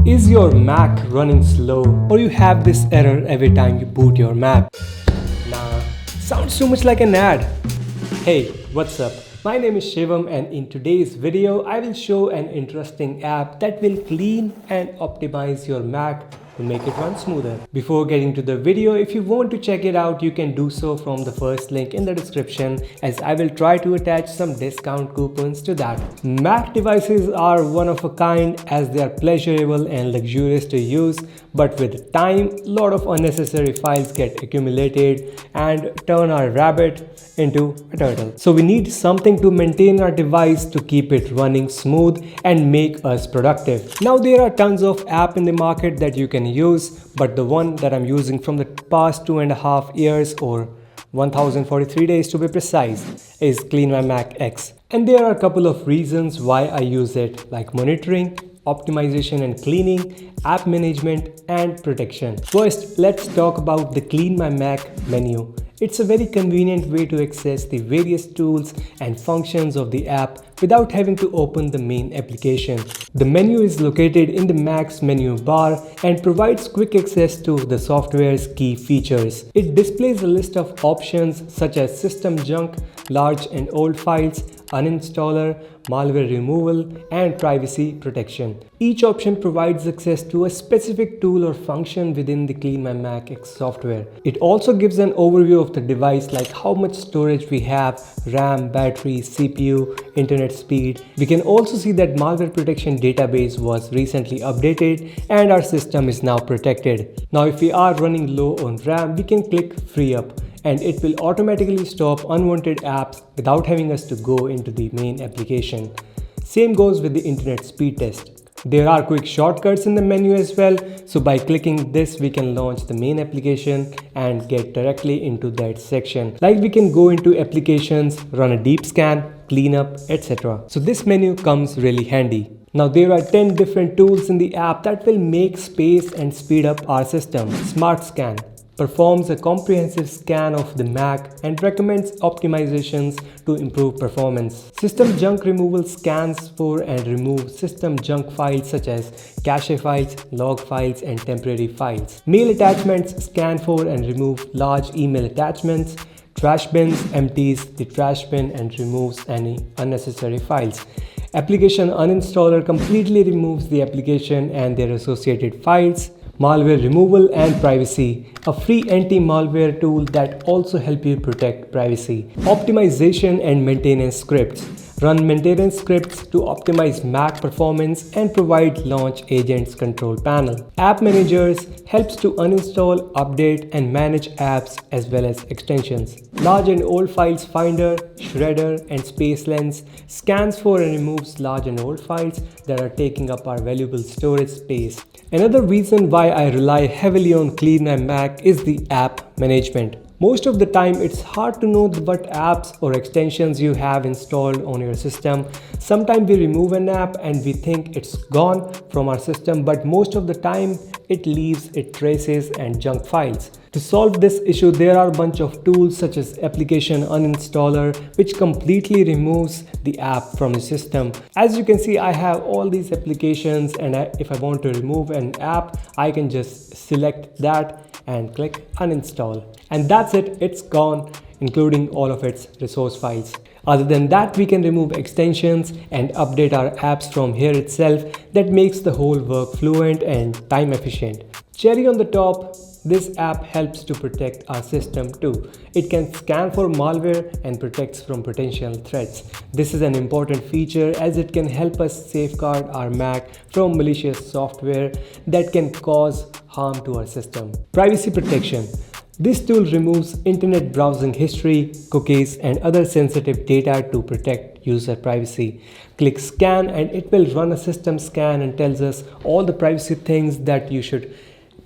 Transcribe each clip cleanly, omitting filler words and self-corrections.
Is your Mac running slow or you have this error every time you boot your Mac? Nah, sounds too much like an ad. Hey, what's up? My name is Shivam and in today's video I will show an interesting app that will clean and optimize your Mac to make it run smoother. Before getting to the video, if you want to check it out, you can do so from the first link in the description, as I will try to attach some discount coupons to that. Mac devices are one of a kind as they are pleasurable and luxurious to use, but with time, a lot of unnecessary files get accumulated and turn our rabbit into a turtle. So we need something to maintain our device to keep it running smooth and make us productive. Now there are tons of apps in the market that you can use, but the one that I'm using from the past 2.5 years or 1043 days to be precise is CleanMyMac X. And there are a couple of reasons why I use it, like monitoring, optimization and cleaning, app management and protection. First, let's talk about the CleanMyMac menu. It's a very convenient way to access the various tools and functions of the app without having to open the main application. The menu is located in the Mac's menu bar and provides quick access to the software's key features. It displays a list of options such as system junk, large and old files, uninstaller, malware removal, and privacy protection. Each option provides access to a specific tool or function within the CleanMyMac X software. It also gives an overview of the device, like how much storage we have, RAM, battery, CPU, internet speed. We can also see that malware protection database was recently updated and our system is now protected. Now if we are running low on RAM, we can click free up and it will automatically stop unwanted apps without having us to go into the main application. Same goes with the internet speed test. There are quick shortcuts in the menu as well, so by clicking this we can launch the main application and get directly into that section. Like we can go into applications, run a deep scan, clean up, etc. So this menu comes really handy. Now there are 10 different tools in the app that will make space and speed up our system. Smart Scan performs a comprehensive scan of the Mac and recommends optimizations to improve performance. System Junk Removal scans for and removes system junk files such as cache files, log files, and temporary files. Mail Attachments scan for and remove large email attachments. Trash Bins empties the trash bin and removes any unnecessary files. Application Uninstaller completely removes the application and their associated files. Malware Removal and Privacy, a free anti-malware tool that also helps you protect privacy. Optimization and Maintenance Scripts run maintenance scripts to optimize Mac performance and provide launch agents control panel. App Managers helps to uninstall, update and manage apps as well as extensions. Large and old files finder, shredder and space lens scans for and removes large and old files that are taking up our valuable storage space. Another reason why I rely heavily on CleanMyMac is the app management. Most of the time it's hard to know what apps or extensions you have installed on your system. Sometimes we remove an app and we think it's gone from our system, but most of the time it leaves its traces and junk files. To solve this issue, there are a bunch of tools such as Application Uninstaller, which completely removes the app from the system. As you can see, I have all these applications, and if I want to remove an app, I can just select that and click uninstall. And that's it, it's gone, including all of its resource files. Other than that, we can remove extensions and update our apps from here itself. That makes the whole work fluent and time efficient. Cherry on the top, this app helps to protect our system too. It can scan for malware and protects from potential threats. This is an important feature as it can help us safeguard our Mac from malicious software that can cause harm to our system. Privacy protection. This tool removes internet browsing history, cookies, and other sensitive data to protect user privacy. Click Scan and it will run a system scan and tells us all the privacy things that you should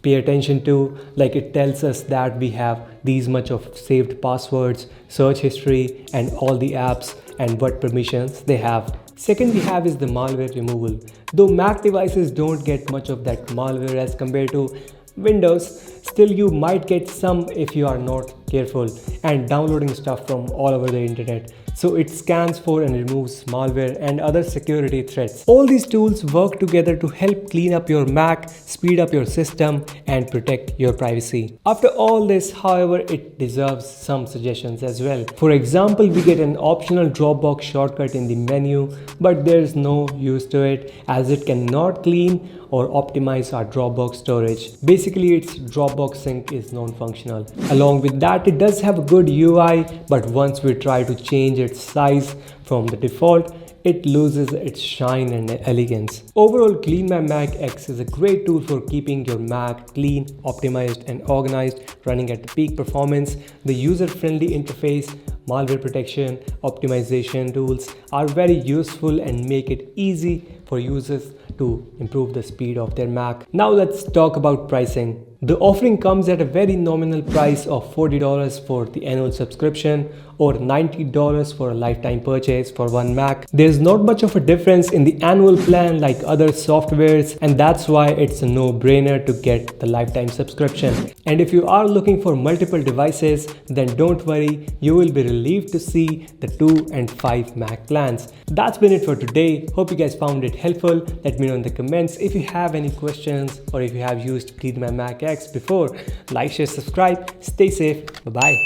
pay attention to. Like it tells us that we have these much of saved passwords, search history, and all the apps and what permissions they have. Second we have is the malware removal. Though Mac devices don't get much of that malware as compared to Windows, still you might get some if you are not careful and downloading stuff from all over the internet. so it scans for and removes malware and other security threats. All these tools work together to help clean up your Mac, speed up your system, and protect your privacy. After all this, however, it deserves some suggestions as well. For example, we get an optional Dropbox shortcut in the menu, but there's no use to it as it cannot clean or optimize our Dropbox storage. Basically, its Dropbox sync is non-functional. Along with that, it does have a good UI, but once we try to change its size from the default, it loses its shine and elegance. Overall, CleanMyMac X is a great tool for keeping your Mac clean, optimized, and organized, running at peak performance. The user-friendly interface, malware protection, optimization tools are very useful and make it easy for users to improve the speed of their Mac. Now let's talk about pricing. The offering comes at a very nominal price of $40 for the annual subscription or $90 for a lifetime purchase for one Mac. There's not much of a difference in the annual plan like other softwares, and that's why it's a no-brainer to get the lifetime subscription. And if you are looking for multiple devices, then don't worry, you will be relieved to see the 2 and 5 Mac plans. That's been it for today. Hope you guys found it helpful. Let me know in the comments if you have any questions or if you have used CleanMyMac X before. Like, share, subscribe. Stay safe. Bye-bye.